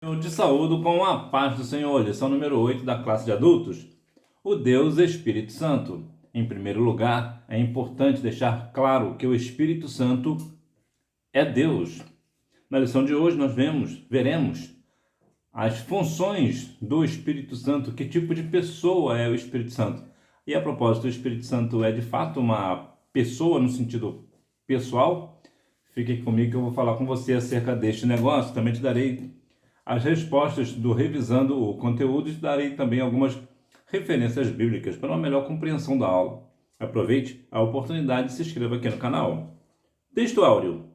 Eu te saúdo com a paz do Senhor. Lição número 8 da classe de adultos. O Deus Espírito Santo. Em primeiro lugar, é importante deixar claro que o Espírito Santo é Deus. Na lição de hoje nós veremos as funções do Espírito Santo, que tipo de pessoa é o Espírito Santo. E a propósito, o Espírito Santo é de fato uma pessoa no sentido pessoal? Fique comigo que eu vou falar com você acerca deste negócio. Também te darei as respostas do Revisando o Conteúdo e darei também algumas referências bíblicas para uma melhor compreensão da aula. Aproveite a oportunidade e se inscreva aqui no canal. Texto áureo.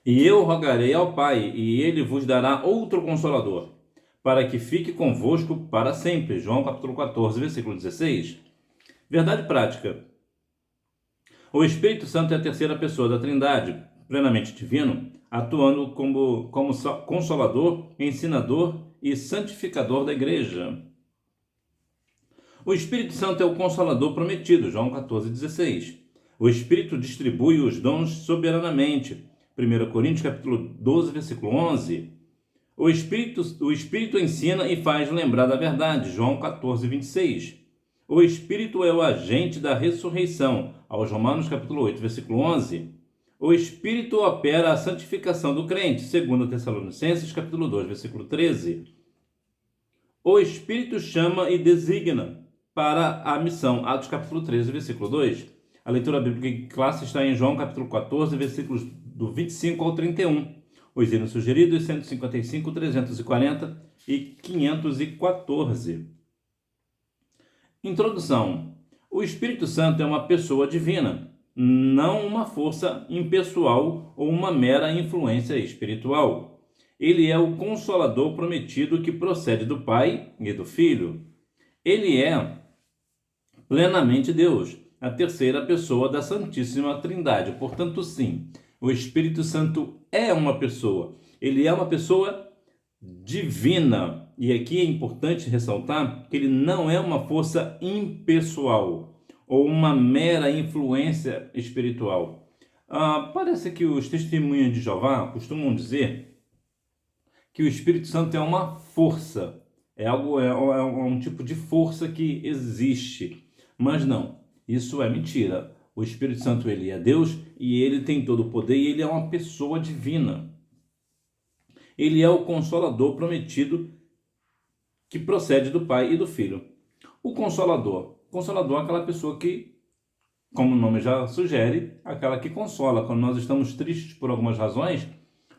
E eu rogarei ao Pai, e ele vos dará outro Consolador, para que fique convosco para sempre. João capítulo 14, versículo 16. Verdade prática. O Espírito Santo é a terceira pessoa da Trindade, plenamente divino, atuando como consolador, ensinador e santificador da igreja. O Espírito Santo é o Consolador prometido, João 14,16. O Espírito distribui os dons soberanamente, 1 Coríntios capítulo 12, versículo 11. O Espírito ensina e faz lembrar da verdade, João 14,26. O Espírito é o agente da ressurreição, aos Romanos capítulo 8, versículo 11. O Espírito opera a santificação do crente, 2 Tessalonicenses capítulo 2, versículo 13. O Espírito chama e designa para a missão, Atos capítulo 13, versículo 2. A leitura bíblica em classe está em João capítulo 14, versículos do 25 ao 31. Os hinos sugeridos, 155, 340 e 514. Introdução. O Espírito Santo é uma pessoa divina, não uma força impessoal ou uma mera influência espiritual. Ele é o Consolador prometido que procede do Pai e do Filho. Ele é plenamente Deus, a terceira pessoa da Santíssima Trindade. Portanto, sim, o Espírito Santo é uma pessoa. Ele é uma pessoa divina. E aqui é importante ressaltar que ele não é uma força impessoal ou uma mera influência espiritual. Parece que os testemunhas de Jeová costumam dizer que o Espírito Santo é uma força, é um tipo de força que existe. Mas não, isso é mentira. O Espírito Santo, ele é Deus e ele tem todo o poder e ele é uma pessoa divina. Ele é o Consolador prometido que procede do Pai e do Filho. O Consolador. Consolador é aquela pessoa que, como o nome já sugere, aquela que consola. Quando nós estamos tristes por algumas razões,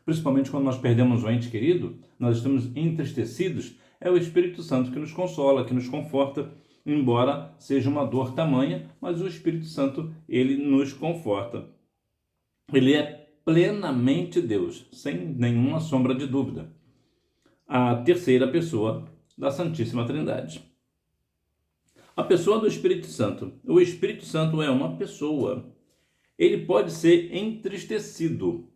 principalmente quando nós perdemos um ente querido, nós estamos entristecidos, é o Espírito Santo que nos consola, que nos conforta, embora seja uma dor tamanha, mas o Espírito Santo, ele nos conforta. Ele é plenamente Deus, sem nenhuma sombra de dúvida. A terceira pessoa da Santíssima Trindade. A pessoa do Espírito Santo. O Espírito Santo é uma pessoa. Ele pode ser entristecido,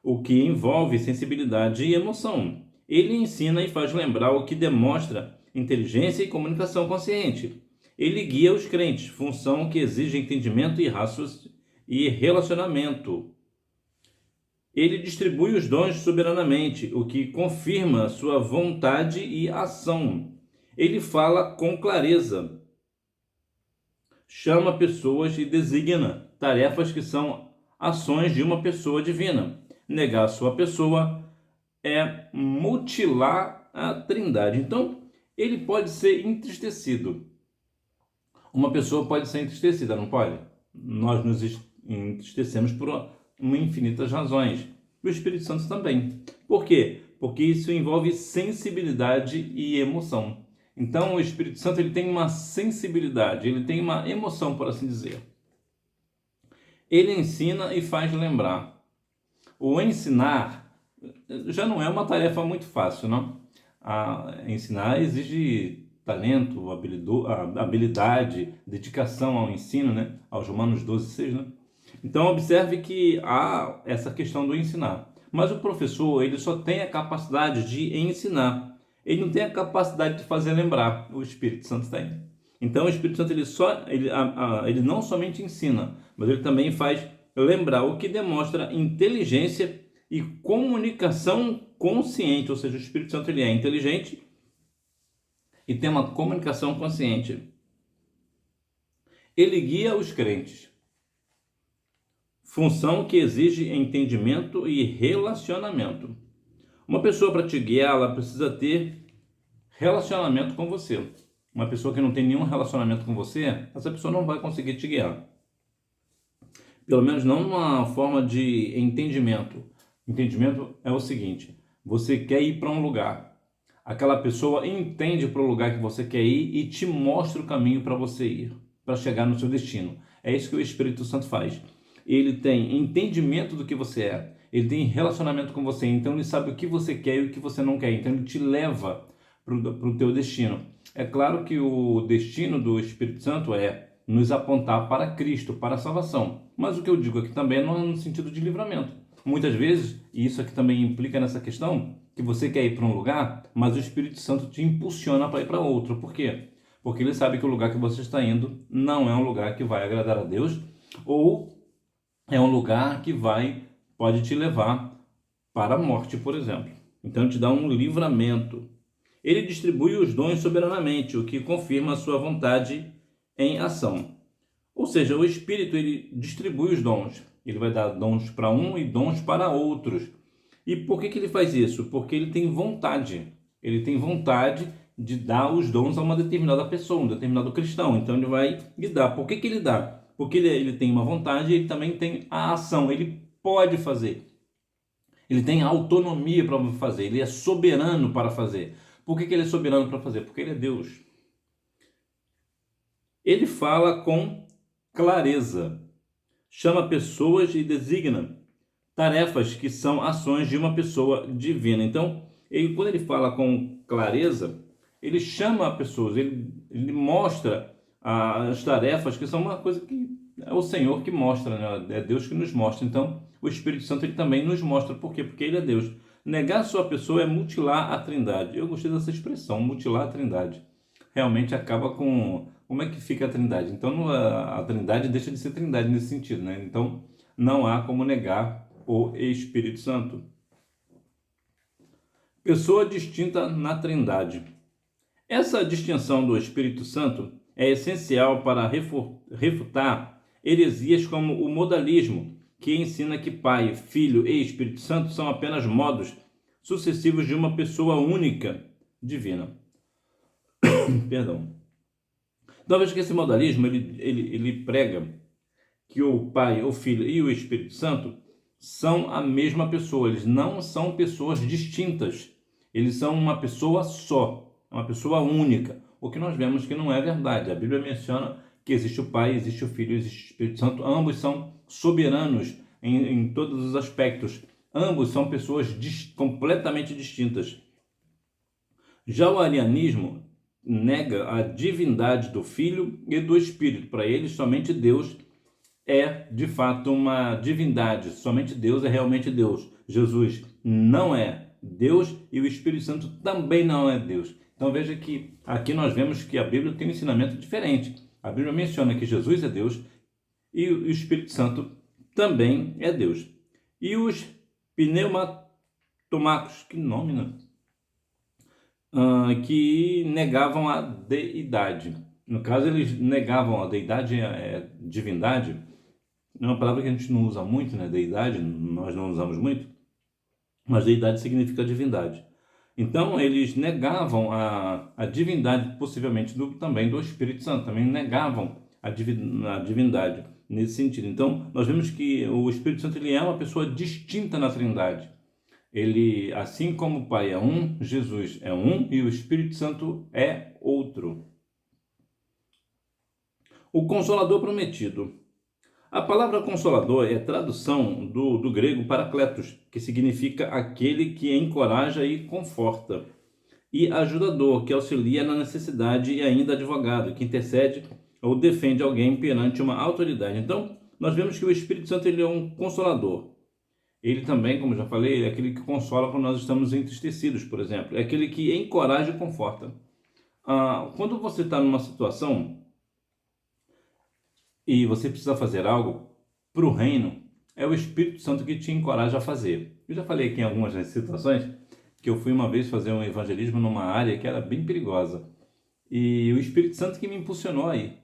o que envolve sensibilidade e emoção. Ele ensina e faz lembrar, o que demonstra inteligência e comunicação consciente. Ele guia os crentes, função que exige entendimento e relacionamento. Ele distribui os dons soberanamente, o que confirma sua vontade e ação. Ele fala com clareza, chama pessoas e designa tarefas que são ações de uma pessoa divina. Negar sua pessoa é mutilar a Trindade. Então, ele pode ser entristecido. Uma pessoa pode ser entristecida, não pode? Nós nos entristecemos por infinitas razões. O Espírito Santo também. Por quê? Porque isso envolve sensibilidade e emoção. Então, o Espírito Santo, ele tem uma sensibilidade, ele tem uma emoção, por assim dizer. Ele ensina e faz lembrar. O ensinar já não é uma tarefa muito fácil, não? Ensinar exige talento, habilidade, dedicação ao ensino, né? Aos Romanos 12, 6, né? Então, observe que há essa questão do ensinar. Mas o professor, ele só tem a capacidade de ensinar. Ele não tem a capacidade de fazer lembrar. O Espírito Santo tem. Então, o Espírito Santo, ele não somente ensina, mas ele também faz lembrar, o que demonstra inteligência e comunicação consciente, ou seja, o Espírito Santo ele é inteligente e tem uma comunicação consciente. Ele guia os crentes, função que exige entendimento e relacionamento. Uma pessoa, para te guiar, ela precisa ter relacionamento com você. Uma pessoa que não tem nenhum relacionamento com você, essa pessoa não vai conseguir te guiar. Pelo menos não numa forma de entendimento. Entendimento é o seguinte: você quer ir para um lugar. Aquela pessoa entende para o lugar que você quer ir e te mostra o caminho para você ir, para chegar no seu destino. É isso que o Espírito Santo faz. Ele tem entendimento do que você é. Ele tem relacionamento com você. Então ele sabe o que você quer e o que você não quer. Então ele te leva para o teu destino. É claro que o destino do Espírito Santo é nos apontar para Cristo, para a salvação. Mas o que eu digo aqui também não é no sentido de livramento. Muitas vezes, e isso aqui também implica nessa questão, que você quer ir para um lugar, mas o Espírito Santo te impulsiona para ir para outro. Por quê? Porque ele sabe que o lugar que você está indo não é um lugar que vai agradar a Deus, ou é um lugar que pode te levar para a morte, por exemplo. Então te dá um livramento. Ele distribui os dons soberanamente, o que confirma a sua vontade em ação. Ou seja, o Espírito ele distribui os dons. Ele vai dar dons para um e dons para outros. E por que ele faz isso? Porque ele tem vontade. Ele tem vontade de dar os dons a uma determinada pessoa, um determinado cristão. Então ele vai lhe dar. Por que ele dá? Porque ele tem uma vontade e ele também tem a ação. Ele pode fazer. Ele tem autonomia para fazer. Ele é soberano para fazer. Por que ele é soberano para fazer? Porque ele é Deus. Ele fala com clareza. Chama pessoas e designa tarefas que são ações de uma pessoa divina. Então, quando ele fala com clareza, ele chama pessoas, ele mostra as tarefas que são uma coisa que é o Senhor que mostra, né? É Deus que nos mostra. Então, o Espírito Santo ele também nos mostra. Por quê? Porque ele é Deus. Negar a sua pessoa é mutilar a Trindade. Eu gostei dessa expressão, mutilar a Trindade. Realmente acaba com... Como é que fica a Trindade? Então, a Trindade deixa de ser Trindade nesse sentido, né? Então, não há como negar o Espírito Santo. Pessoa distinta na Trindade. Essa distinção do Espírito Santo é essencial para refutar heresias como o modalismo, que ensina que Pai, Filho e Espírito Santo são apenas modos sucessivos de uma pessoa única, divina. Perdão. Então veja que esse modalismo ele prega que o Pai, o Filho e o Espírito Santo são a mesma pessoa. Eles não são pessoas distintas. Eles são uma pessoa só, uma pessoa única. O que nós vemos que não é verdade. A Bíblia menciona que existe o Pai, existe o Filho, existe o Espírito Santo. Ambos são soberanos em todos os aspectos. Ambos são pessoas completamente distintas. Já o arianismo nega a divindade do Filho e do Espírito. Para eles, somente Deus é, de fato, uma divindade. Somente Deus é realmente Deus. Jesus não é Deus e o Espírito Santo também não é Deus. Então veja que aqui nós vemos que a Bíblia tem um ensinamento diferente. A Bíblia menciona que Jesus é Deus e o Espírito Santo também é Deus. E os pneumatomacos, que nome, né? Que negavam a deidade. No caso, eles negavam a deidade, divindade. É uma palavra que a gente não usa muito, né? Deidade, nós não usamos muito. Mas deidade significa divindade. Então, eles negavam a divindade, possivelmente, também do Espírito Santo. Também negavam a divindade nesse sentido. Então, nós vemos que o Espírito Santo ele é uma pessoa distinta na Trindade. Ele, assim como o Pai é um, Jesus é um e o Espírito Santo é outro. O Consolador Prometido. A palavra Consolador é tradução do grego Paracletos, que significa aquele que encoraja e conforta, e ajudador, que auxilia na necessidade, e ainda advogado, que intercede ou defende alguém perante uma autoridade. Então, nós vemos que o Espírito Santo ele é um consolador. Ele também, como já falei, é aquele que consola quando nós estamos entristecidos, por exemplo. É aquele que encoraja e conforta. Quando você está numa situação e você precisa fazer algo para o reino, é o Espírito Santo que te encoraja a fazer. Eu já falei aqui em algumas situações que eu fui uma vez fazer um evangelismo numa área que era bem perigosa. E o Espírito Santo que me impulsionou aí.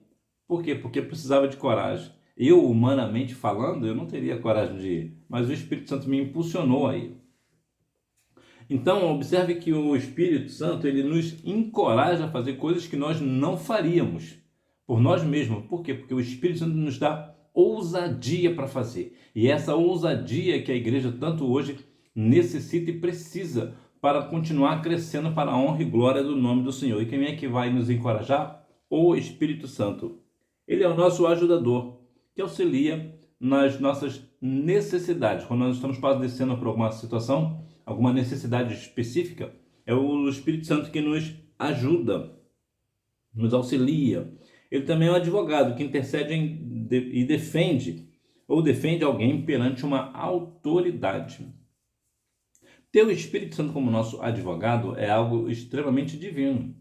Por quê? Porque eu precisava de coragem. Eu, humanamente falando, eu não teria coragem de ir, mas o Espírito Santo me impulsionou aí. Então, observe que o Espírito Santo, ele nos encoraja a fazer coisas que nós não faríamos por nós mesmos. Por quê? Porque o Espírito Santo nos dá ousadia para fazer. E essa ousadia que a igreja tanto hoje necessita e precisa para continuar crescendo para a honra e glória do nome do Senhor. E quem é que vai nos encorajar? O Espírito Santo. Ele é o nosso ajudador, que auxilia nas nossas necessidades. Quando nós estamos padecendo por alguma situação, alguma necessidade específica, é o Espírito Santo que nos ajuda, nos auxilia. Ele também é um advogado que intercede e defende alguém perante uma autoridade. Ter o Espírito Santo como nosso advogado é algo extremamente divino.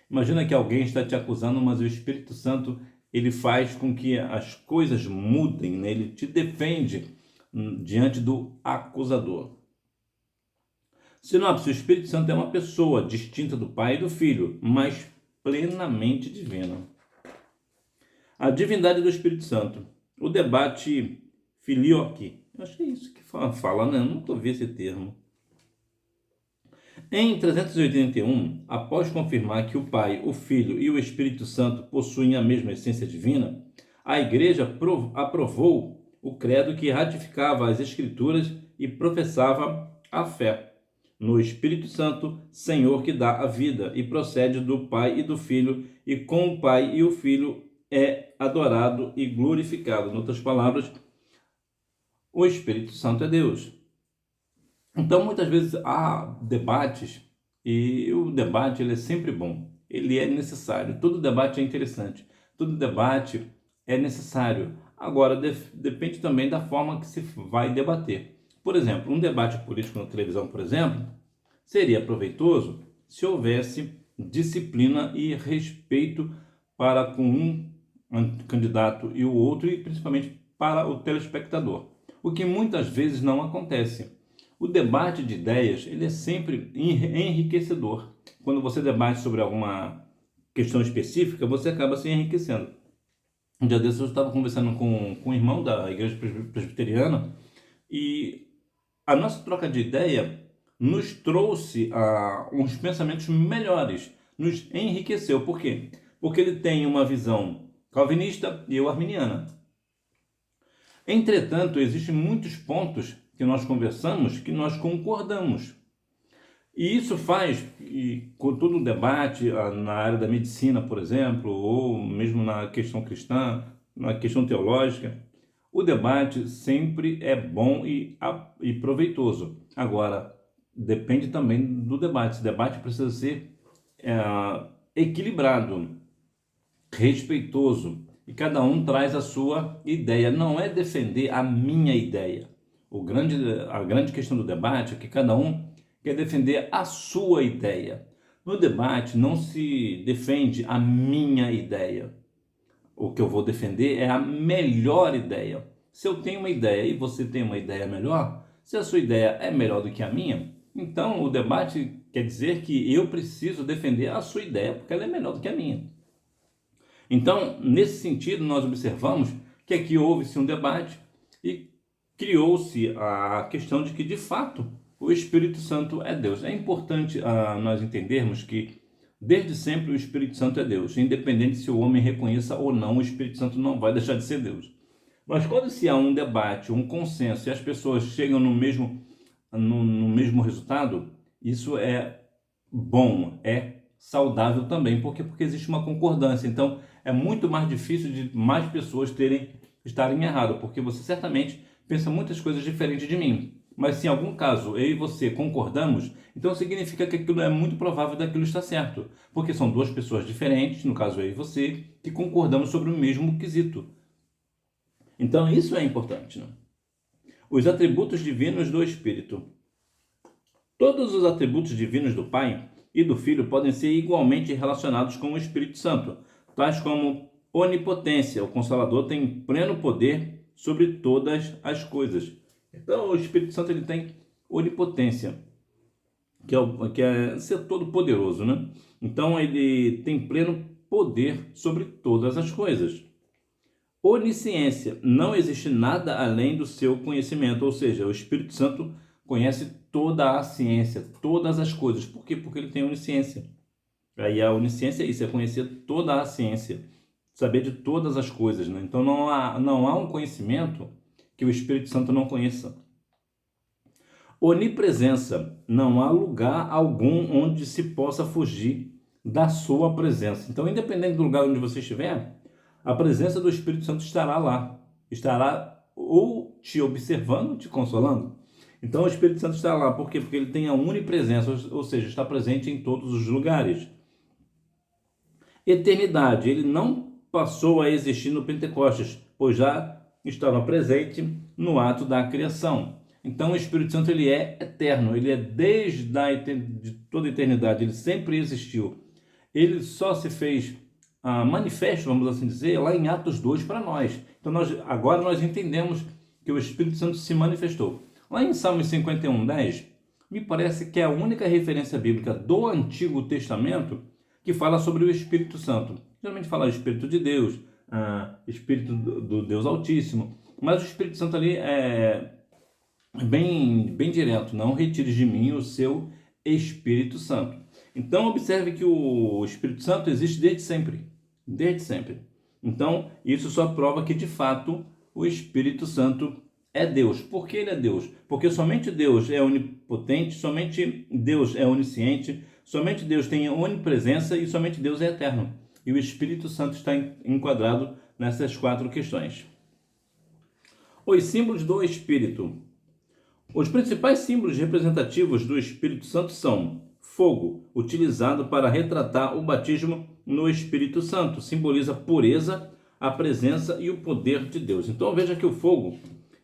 Imagina que alguém está te acusando, mas o Espírito Santo, ele faz com que as coisas mudem, né? Ele te defende diante do acusador. Sinopse: o Espírito Santo é uma pessoa distinta do Pai e do Filho, mas plenamente divina. A divindade do Espírito Santo. O debate filioque. Eu acho que é isso que fala, né? Eu nunca ouvi esse termo. Em 381, após confirmar que o Pai, o Filho e o Espírito Santo possuem a mesma essência divina, a Igreja aprovou o credo que ratificava as Escrituras e professava a fé no Espírito Santo, Senhor que dá a vida e procede do Pai e do Filho, e com o Pai e o Filho é adorado e glorificado. Em outras palavras, o Espírito Santo é Deus. Então, muitas vezes há debates, e o debate ele é sempre bom, ele é necessário. Todo debate é interessante, todo debate é necessário. Agora, depende também da forma que se vai debater. Por exemplo, um debate político na televisão, por exemplo, seria proveitoso se houvesse disciplina e respeito para com um candidato e o outro, e principalmente para o telespectador, o que muitas vezes não acontece. O debate de ideias ele é sempre enriquecedor. Quando você debate sobre alguma questão específica, você acaba se enriquecendo. Um dia desses eu estava conversando com um irmão da igreja presbiteriana e a nossa troca de ideia nos trouxe uns pensamentos melhores, nos enriqueceu. Por quê? Porque ele tem uma visão calvinista e eu arminiana. Entretanto, existem muitos pontos que nós conversamos que nós concordamos. E isso faz, e com todo o debate na área da medicina, por exemplo, ou mesmo na questão cristã, na questão teológica, o debate sempre é bom e proveitoso. Agora, depende também do debate. Esse debate precisa ser equilibrado, respeitoso, e cada um traz a sua ideia. Não é defender a minha ideia. A grande questão do debate é que cada um quer defender a sua ideia. No debate não se defende a minha ideia. O que eu vou defender é a melhor ideia. Se eu tenho uma ideia e você tem uma ideia melhor, se a sua ideia é melhor do que a minha, então o debate quer dizer que eu preciso defender a sua ideia porque ela é melhor do que a minha. Então, nesse sentido, nós observamos que aqui houve-se um debate e criou-se a questão de que, de fato, o Espírito Santo é Deus. É importante nós entendermos que, desde sempre, o Espírito Santo é Deus. Independente se o homem reconheça ou não, o Espírito Santo não vai deixar de ser Deus. Mas quando se há um debate, um consenso, e as pessoas chegam no mesmo resultado, isso é bom, é saudável também. Por quê? Porque existe uma concordância. Então, é muito mais difícil de mais pessoas estarem erradas, porque você certamente pensa muitas coisas diferentes de mim. Mas se em algum caso eu e você concordamos, então significa que aquilo é muito provável daquilo estar certo. Porque são duas pessoas diferentes, no caso eu e você, que concordamos sobre o mesmo quesito. Então isso é importante, né? Os atributos divinos do Espírito. Todos os atributos divinos do Pai e do Filho podem ser igualmente relacionados com o Espírito Santo, tais como onipotência. O Consolador tem pleno poder sobre todas as coisas. Então, o Espírito Santo ele tem onipotência, que é ser todo poderoso, né? Então, ele tem pleno poder sobre todas as coisas. Onisciência, não existe nada além do seu conhecimento, ou seja, o Espírito Santo conhece toda a ciência, todas as coisas. Por quê? Porque ele tem onisciência. Aí a onisciência é isso, é conhecer toda a ciência, saber de todas as coisas, né? Então não há um conhecimento que o Espírito Santo não conheça. Onipresença, não há lugar algum onde se possa fugir da sua presença. Então, independente do lugar onde você estiver, a presença do Espírito Santo estará lá, estará ou te observando, te consolando. Então, o Espírito Santo estará lá, por quê? Porque ele tem a onipresença, ou seja, está presente em todos os lugares. Eternidade, ele não passou a existir no Pentecostes, pois já estava presente no ato da criação. Então, o Espírito Santo ele é eterno, ele é desde de toda a eternidade, ele sempre existiu. Ele só se fez manifesto, vamos assim dizer, lá em Atos 2 para nós. Então, agora nós entendemos que o Espírito Santo se manifestou. Lá em Salmo 51, 10, me parece que é a única referência bíblica do Antigo Testamento que fala sobre o Espírito Santo. Geralmente fala Espírito de Deus, Espírito do Deus Altíssimo, mas o Espírito Santo ali é bem direto: não retires de mim o seu Espírito Santo. Então, observe que o Espírito Santo existe desde sempre. Desde sempre. Então, isso só prova que, de fato, o Espírito Santo é Deus. Por que ele é Deus? Porque somente Deus é onipotente, somente Deus é onisciente, somente Deus tem onipresença e somente Deus é eterno. E o Espírito Santo está enquadrado nessas 4 questões. Os símbolos do Espírito. Os principais símbolos representativos do Espírito Santo são: fogo, utilizado para retratar o batismo no Espírito Santo, simboliza pureza, a presença e o poder de Deus. Então veja que o fogo,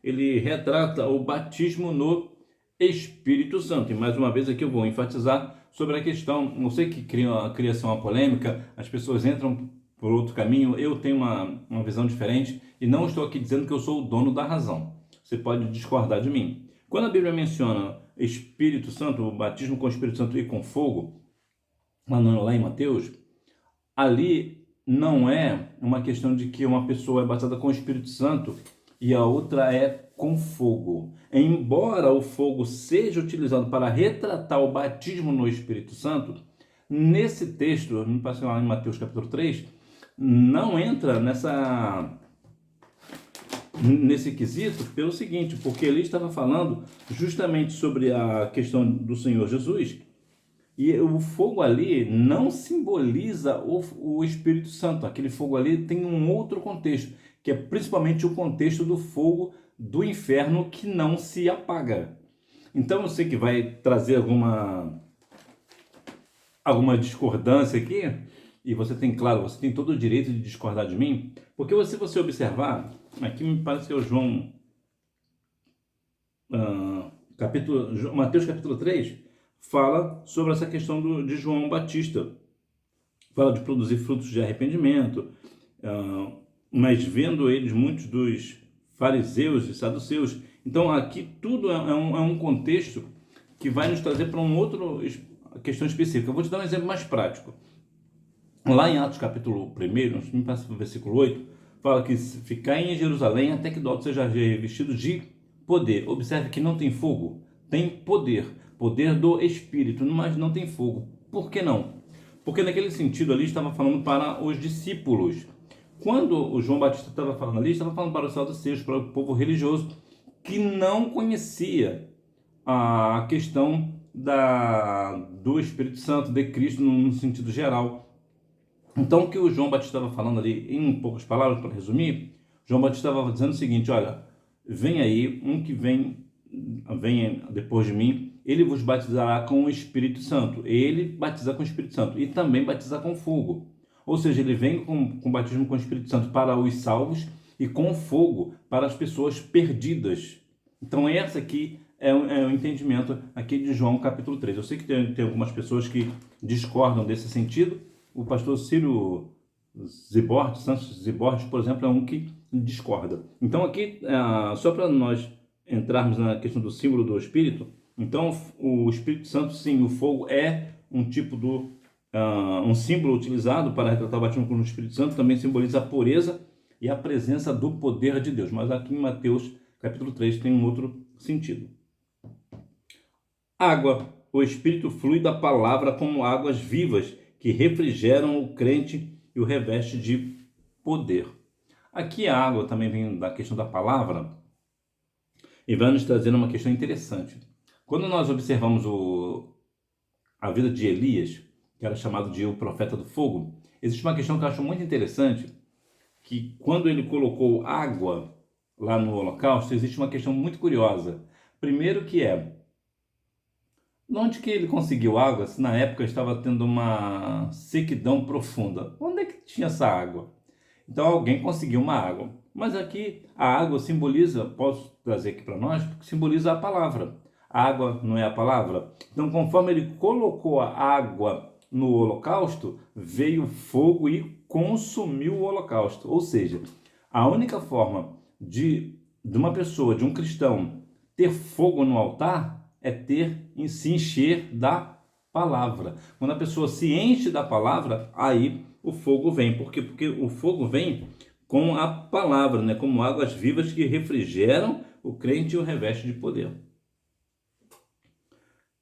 ele retrata o batismo no Espírito Santo. E mais uma vez aqui eu vou enfatizar sobre a questão, não sei que cria-se uma polêmica, as pessoas entram por outro caminho, eu tenho uma visão diferente e não estou aqui dizendo que eu sou o dono da razão. Você pode discordar de mim. Quando a Bíblia menciona Espírito Santo, o batismo com o Espírito Santo e com fogo, lá em Mateus, ali não é uma questão de que uma pessoa é batizada com o Espírito Santo e a outra é com fogo. Embora o fogo seja utilizado para retratar o batismo no Espírito Santo, nesse texto, me parece lá em Mateus capítulo 3, não entra nesse quesito pelo seguinte, porque ele estava falando justamente sobre a questão do Senhor Jesus, e o fogo ali não simboliza o Espírito Santo. Aquele fogo ali tem um outro contexto, que é principalmente o contexto do fogo do inferno que não se apaga. Então eu sei que vai trazer alguma discordância aqui, e você tem todo o direito de discordar de mim, porque se você observar, aqui me parece que é o Mateus capítulo 3, fala sobre essa questão de João Batista. Fala de produzir frutos de arrependimento, mas vendo eles muitos dos fariseus e saduceus. Então aqui tudo é um contexto que vai nos trazer para uma outra questão específica. Eu vou te dar um exemplo mais prático. Lá em Atos capítulo 1, me passa no versículo 8, fala que ficar em Jerusalém até que do alto seja revestido de poder. Observe que não tem fogo, tem poder do Espírito, mas não tem fogo. Por que não? Porque naquele sentido ali estava falando para os discípulos. Quando o João Batista estava falando ali, estava falando para os saduceus, para o povo religioso, que não conhecia a questão do Espírito Santo, de Cristo no sentido geral. Então, o que o João Batista estava falando ali, em poucas palavras, para resumir, João Batista estava dizendo o seguinte: olha, vem aí um que vem depois de mim, ele vos batizará com o Espírito Santo. Ele batiza com o Espírito Santo e também batiza com fogo. Ou seja, ele vem com batismo com o Espírito Santo para os salvos e com fogo para as pessoas perdidas. Então, essa aqui é o entendimento aqui de João capítulo 3. Eu sei que tem algumas pessoas que discordam desse sentido. O pastor Ciro Zibordes, Santos Zibordes, por exemplo, é um que discorda. Então aqui, só para nós entrarmos na questão do símbolo do Espírito, então o Espírito Santo, sim, o fogo é um tipo um símbolo utilizado para retratar o batismo com o Espírito Santo, também simboliza a pureza e a presença do poder de Deus. Mas aqui em Mateus capítulo 3 tem um outro sentido. Água. O Espírito flui da palavra como águas vivas que refrigeram o crente e o reveste de poder. Aqui a água também vem da questão da palavra e vai nos trazer uma questão interessante. Quando nós observamos a vida de Elias, que era chamado de o profeta do fogo, existe uma questão que eu acho muito interessante, que quando ele colocou água lá no holocausto, existe uma questão muito curiosa. Primeiro que de onde que ele conseguiu água se na época estava tendo uma sequidão profunda? Onde é que tinha essa água? Então alguém conseguiu uma água. Mas aqui a água simboliza, posso trazer aqui para nós, porque simboliza a palavra. A água não é a palavra? Então conforme ele colocou a água no holocausto, veio fogo e consumiu o holocausto. Ou seja, a única forma de uma pessoa, de um cristão, ter fogo no altar é se encher da palavra. Quando a pessoa se enche da palavra, aí o fogo vem. Por quê? Porque o fogo vem com a palavra, né? Como águas vivas que refrigeram o crente e o reveste de poder.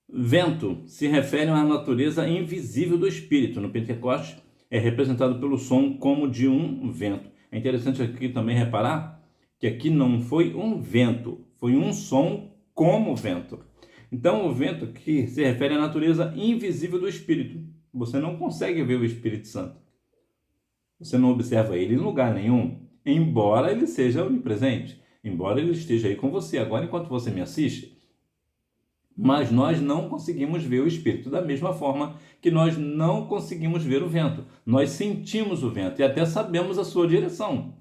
Vento se refere à natureza invisível do Espírito. No Pentecostes é representado pelo som como de um vento. É interessante aqui também reparar que aqui não foi um vento, foi um som como vento. Então o vento aqui se refere à natureza invisível do Espírito. Você não consegue ver o Espírito Santo. Você não observa ele em lugar nenhum, embora ele seja onipresente, embora ele esteja aí com você agora enquanto você me assiste. Mas nós não conseguimos ver o Espírito da mesma forma que nós não conseguimos ver o vento. Nós sentimos o vento e até sabemos a sua direção,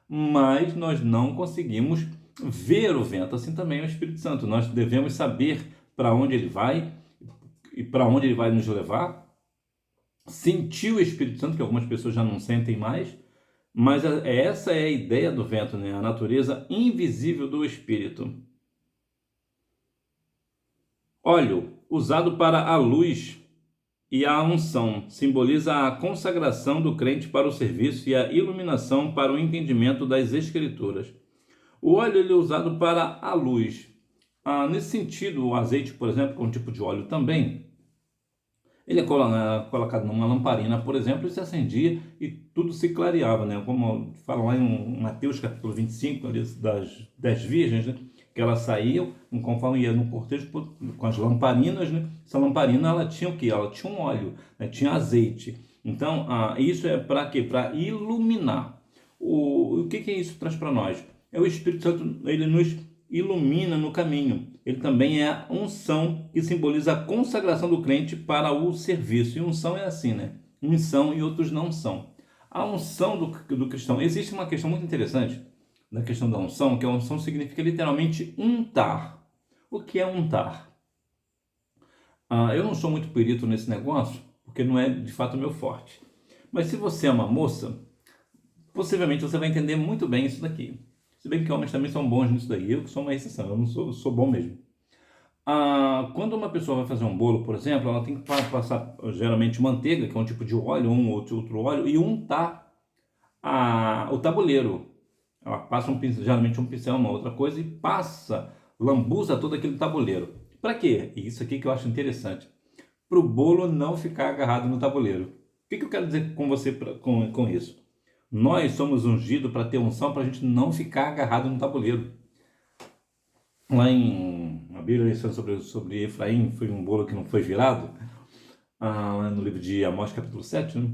mas nós não conseguimos ver o vento. Assim também é o Espírito Santo. Nós devemos saber para onde ele vai e para onde ele vai nos levar. Sentir o Espírito Santo, que algumas pessoas já não sentem mais, mas essa é a ideia do vento, né? A natureza invisível do Espírito. Óleo, usado para a luz e a unção, simboliza a consagração do crente para o serviço e a iluminação para o entendimento das Escrituras. O óleo ele é usado para a luz. Nesse sentido, o azeite, por exemplo, que é um tipo de óleo também, ele é colocado numa lamparina, por exemplo, e se acendia e tudo se clareava, né? Como fala lá em Mateus capítulo 25, das 10 virgens, né? Que elas saíam, conforme ia no cortejo, com as lamparinas, né? Essa lamparina, ela tinha o quê? Ela tinha um óleo, né? Tinha azeite. Então, isso é para quê? Para iluminar. O que isso traz para nós? É o Espírito Santo, ele nos ilumina no caminho. Ele também é a unção, que simboliza a consagração do crente para o serviço. E unção é assim, né? Uns são e outros não são. A unção do cristão. Existe uma questão muito interessante na questão da unção, que a unção significa literalmente untar. O que é untar? Eu não sou muito perito nesse negócio, porque não é de fato meu forte. Mas se você é uma moça, possivelmente você vai entender muito bem isso daqui. Se bem que homens também são bons nisso daí. Eu que sou uma exceção, eu não sou bom mesmo. Quando uma pessoa vai fazer um bolo, por exemplo, ela tem que passar geralmente manteiga, que é um tipo de óleo, um ou outro óleo, e untar o tabuleiro. Ela passa geralmente um pincel, uma outra coisa, e lambuza todo aquele tabuleiro. Para quê? Isso aqui que eu acho interessante. Para o bolo não ficar agarrado no tabuleiro. O que eu quero dizer com você com isso? Nós somos ungidos para ter unção, para a gente não ficar agarrado no tabuleiro. Lá na Bíblia, sobre Efraim, foi um bolo que não foi virado, lá no livro de Amós, capítulo 7. Né?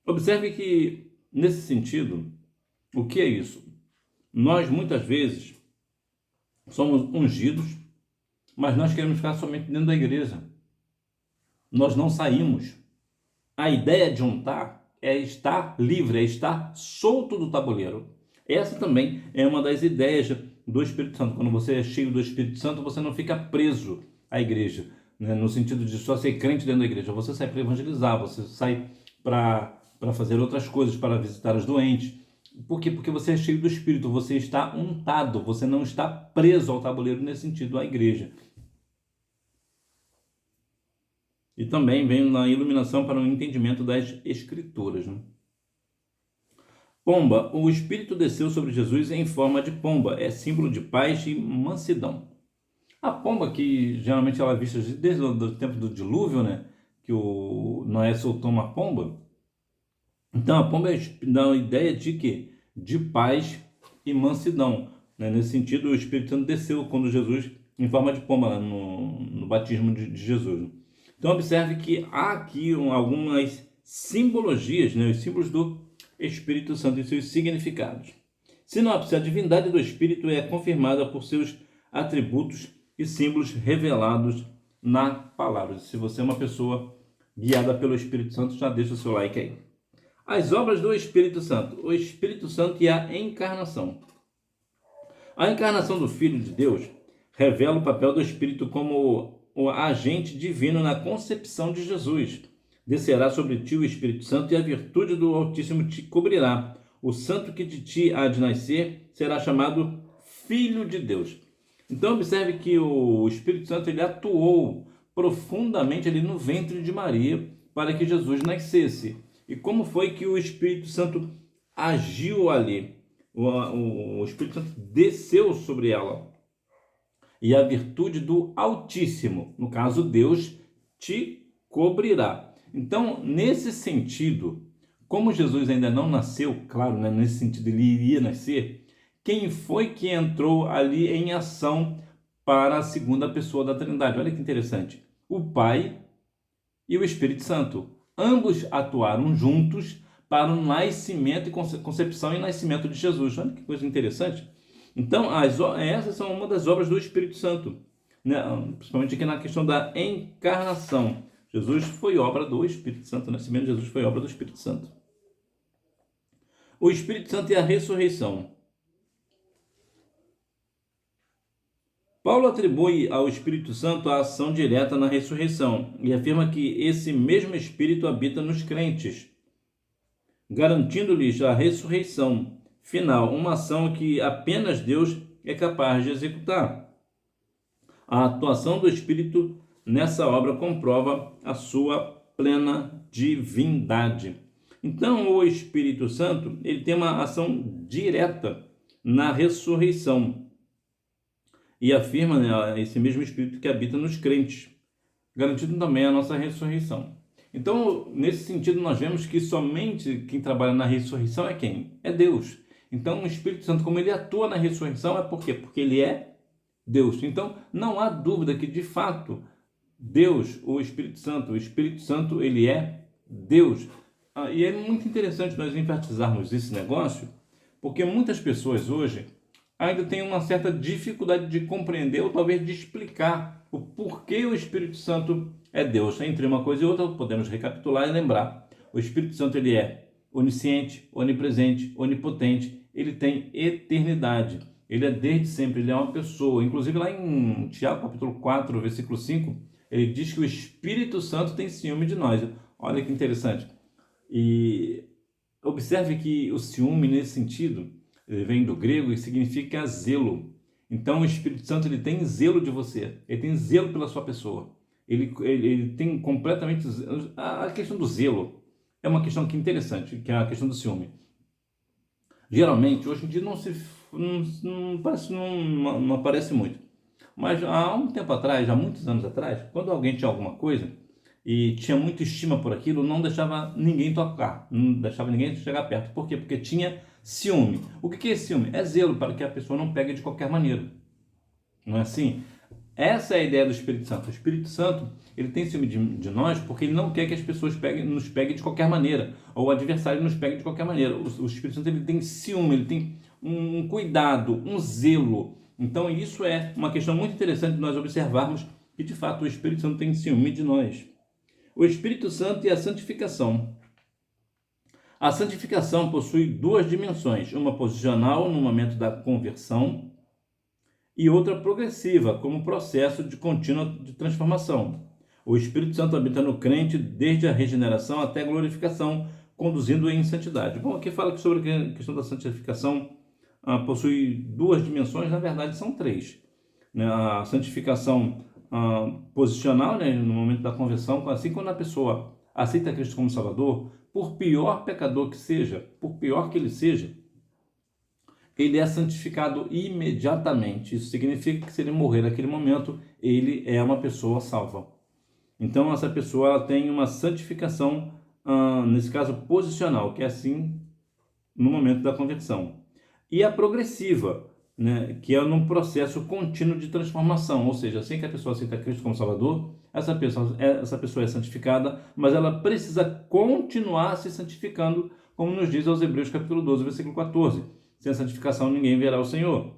Observe que, nesse sentido, o que é isso? Nós, muitas vezes, somos ungidos, mas nós queremos ficar somente dentro da igreja. Nós não saímos. A ideia de untar é estar livre, é estar solto do tabuleiro. Essa também é uma das ideias do Espírito Santo. Quando você é cheio do Espírito Santo, você não fica preso à igreja, né? No sentido de só ser crente dentro da igreja. Você sai para evangelizar, você sai para fazer outras coisas, para visitar os doentes. Por quê? Porque você é cheio do Espírito, você está untado, você não está preso ao tabuleiro nesse sentido, à igreja. E também vem na iluminação para o entendimento das Escrituras. Né? Pomba, o Espírito desceu sobre Jesus em forma de pomba, é símbolo de paz e mansidão. A pomba, que geralmente ela é vista desde o tempo do dilúvio, né? Que o Noé soltou uma pomba. Então a pomba dá a ideia de quê? De paz e mansidão. Né? Nesse sentido, o Espírito Santo desceu quando Jesus, em forma de pomba, no batismo de Jesus. Então observe que há aqui algumas simbologias, né? Os símbolos do Espírito Santo e seus significados. Sinopse: a divindade do Espírito é confirmada por seus atributos e símbolos revelados na palavra. Se você é uma pessoa guiada pelo Espírito Santo, já deixa o seu like aí. As obras do Espírito Santo. O Espírito Santo e a encarnação. A encarnação do Filho de Deus revela o papel do Espírito como o agente divino na concepção de Jesus. Descerá sobre ti o Espírito Santo e a virtude do Altíssimo te cobrirá. O santo que de ti há de nascer será chamado Filho de Deus. Então observe que o Espírito Santo ele atuou profundamente ali no ventre de Maria para que Jesus nascesse. E como foi que o Espírito Santo agiu ali? O Espírito Santo desceu sobre ela. E a virtude do Altíssimo, no caso Deus, te cobrirá. Então, nesse sentido, como Jesus ainda não nasceu, claro, né, nesse sentido ele iria nascer, quem foi que entrou ali em ação para a segunda pessoa da Trindade? Olha que interessante. O Pai e o Espírito Santo. Ambos atuaram juntos para o nascimento e concepção e nascimento de Jesus. Olha que coisa interessante. Então, essas são uma das obras do Espírito Santo, né? Principalmente aqui na questão da encarnação. Jesus foi obra do Espírito Santo. O nascimento de Jesus foi obra do Espírito Santo. O Espírito Santo e a ressurreição. Paulo atribui ao Espírito Santo a ação direta na ressurreição e afirma que esse mesmo Espírito habita nos crentes, garantindo-lhes a ressurreição final, uma ação que apenas Deus é capaz de executar. A atuação do Espírito nessa obra comprova a sua plena divindade. Então, o Espírito Santo ele tem uma ação direta na ressurreição. E afirma, né, esse mesmo Espírito que habita nos crentes, garantindo também a nossa ressurreição. Então, nesse sentido, nós vemos que somente quem trabalha na ressurreição é quem? É Deus. Então, o Espírito Santo, como ele atua na ressurreição, é por quê? Porque ele é Deus. Então, não há dúvida que, de fato, Deus, o Espírito Santo, ele é Deus. E é muito interessante nós enfatizarmos esse negócio, porque muitas pessoas hoje ainda tem uma certa dificuldade de compreender ou talvez de explicar o porquê o Espírito Santo é Deus. Entre uma coisa e outra, podemos recapitular e lembrar. O Espírito Santo ele é onisciente, onipresente, onipotente, ele tem eternidade, ele é desde sempre, ele é uma pessoa. Inclusive lá em Tiago capítulo 4, versículo 5, ele diz que o Espírito Santo tem ciúme de nós. Olha que interessante. E observe que o ciúme nesse sentido ele vem do grego e significa zelo. Então o Espírito Santo ele tem zelo de você, ele tem zelo pela sua pessoa. Ele tem completamente... A questão do zelo é uma questão que é interessante, que é a questão do ciúme. Geralmente, hoje em dia não aparece muito. Mas há um tempo atrás, há muitos anos atrás, quando alguém tinha alguma coisa e tinha muita estima por aquilo, não deixava ninguém tocar, não deixava ninguém chegar perto. Por quê? Porque tinha ciúme. O que é ciúme? É zelo para que a pessoa não pegue de qualquer maneira. Não é assim? Essa é a ideia do Espírito Santo. O Espírito Santo ele tem ciúme de nós porque ele não quer que as pessoas nos peguem de qualquer maneira, ou o adversário nos pegue de qualquer maneira. O Espírito Santo ele tem ciúme, ele tem um cuidado, um zelo. Então isso é uma questão muito interessante de nós observarmos que de fato o Espírito Santo tem ciúme de nós. O Espírito Santo e a santificação. A santificação possui duas dimensões, uma posicional no momento da conversão e outra progressiva, como processo de contínua de transformação. O Espírito Santo habita no crente desde a regeneração até a glorificação, conduzindo em santidade. Bom, aqui fala que sobre a questão da santificação possui duas dimensões, na verdade são três. Né? A santificação posicional, né, no momento da conversão, assim quando a pessoa aceita Cristo como Salvador, por pior pecador que seja, por pior que ele seja, ele é santificado imediatamente. Isso significa que se ele morrer naquele momento, ele é uma pessoa salva. Então essa pessoa ela tem uma santificação, nesse caso posicional, que é assim no momento da conversão. E a progressiva, né, que é num processo contínuo de transformação, ou seja, assim que a pessoa aceita Cristo como Salvador, essa pessoa é santificada, mas ela precisa continuar se santificando, como nos diz aos Hebreus capítulo 12, versículo 14. Sem a santificação ninguém verá o Senhor.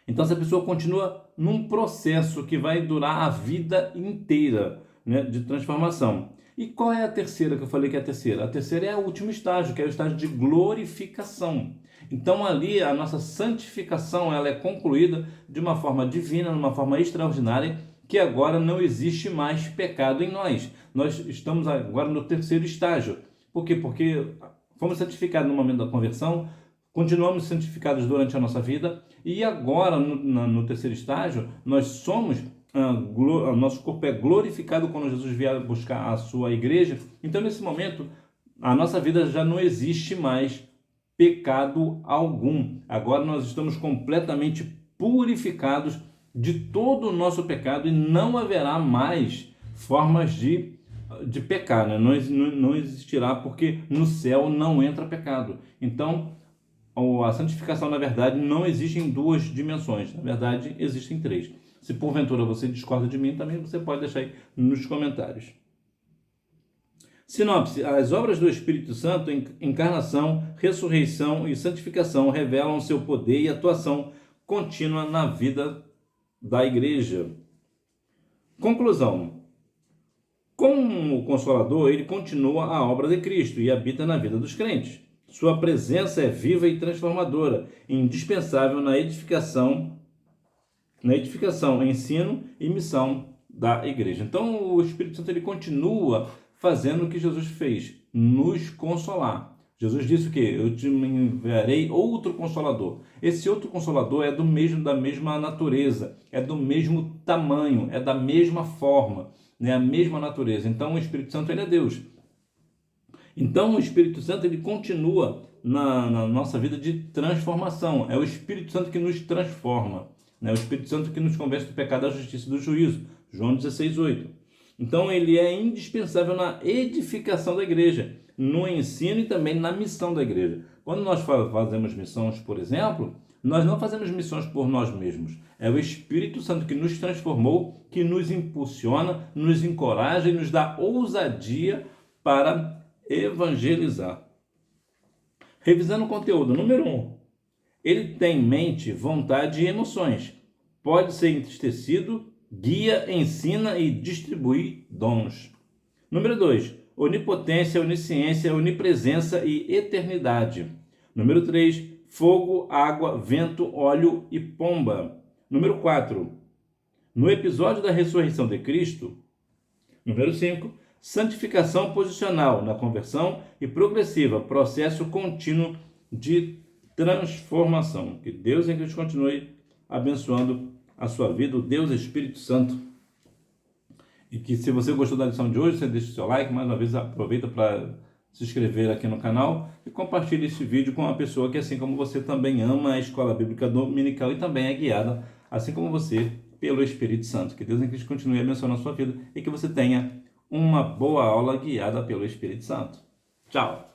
Então essa pessoa continua num processo que vai durar a vida inteira, né, de transformação. E qual é a terceira que eu falei que é a terceira? A terceira é o último estágio, que é o estágio de glorificação. Então ali a nossa santificação ela é concluída de uma forma divina, de uma forma extraordinária, que agora não existe mais pecado em nós. Nós estamos agora no terceiro estágio. Por quê? Porque fomos santificados no momento da conversão, continuamos santificados durante a nossa vida e agora, no terceiro estágio, nós somos, nosso corpo é glorificado quando Jesus vier buscar a sua igreja. Então, nesse momento, a nossa vida já não existe mais pecado algum. Agora nós estamos completamente purificados de todo o nosso pecado e não haverá mais formas de pecar, né? Não existirá, porque no céu não entra pecado. Então, a santificação, na verdade, não existe em duas dimensões. Na verdade, existem três. Se porventura você discorda de mim, também você pode deixar aí nos comentários. Sinopse: as obras do Espírito Santo, encarnação, ressurreição e santificação, revelam seu poder e atuação contínua na vida da igreja. Conclusão: como Consolador, ele continua a obra de Cristo e habita na vida dos crentes. Sua presença é viva e transformadora, indispensável na edificação, ensino e missão da igreja. Então, o Espírito Santo ele continua fazendo o que Jesus fez, nos consolar. Jesus disse o quê? Eu te enviarei outro Consolador. Esse outro Consolador é da mesma natureza, é do mesmo tamanho, é da mesma forma, né? A mesma natureza. Então, o Espírito Santo ele é Deus. Então, o Espírito Santo ele continua na nossa vida de transformação. É o Espírito Santo que nos transforma, né? O Espírito Santo que nos convence do pecado, da justiça e do juízo. João 16:8. Então, ele é indispensável na edificação da igreja, no ensino e também na missão da igreja. Quando nós fazemos missões, por exemplo, nós não fazemos missões por nós mesmos. É o Espírito Santo que nos transformou, que nos impulsiona, nos encoraja e nos dá ousadia para evangelizar. Revisando o conteúdo, número 1. Ele tem mente, vontade e emoções. Pode ser entristecido, guia, ensina e distribui dons. Número 2. Onipotência, onisciência, onipresença e eternidade. Número 3. Fogo, água, vento, óleo e pomba. Número 4. No episódio da ressurreição de Cristo. Número 5. Santificação posicional na conversão e progressiva, processo contínuo de transformação. Que Deus em Cristo continue abençoando a sua vida, o Deus Espírito Santo. E que se você gostou da lição de hoje, você deixa o seu like, mais uma vez aproveita para se inscrever aqui no canal e compartilhe esse vídeo com uma pessoa que, assim como você, também ama a Escola Bíblica Dominical e também é guiada, assim como você, pelo Espírito Santo. Que Deus em Cristo continue abençoando a sua vida e que você tenha uma boa aula guiada pelo Espírito Santo. Tchau!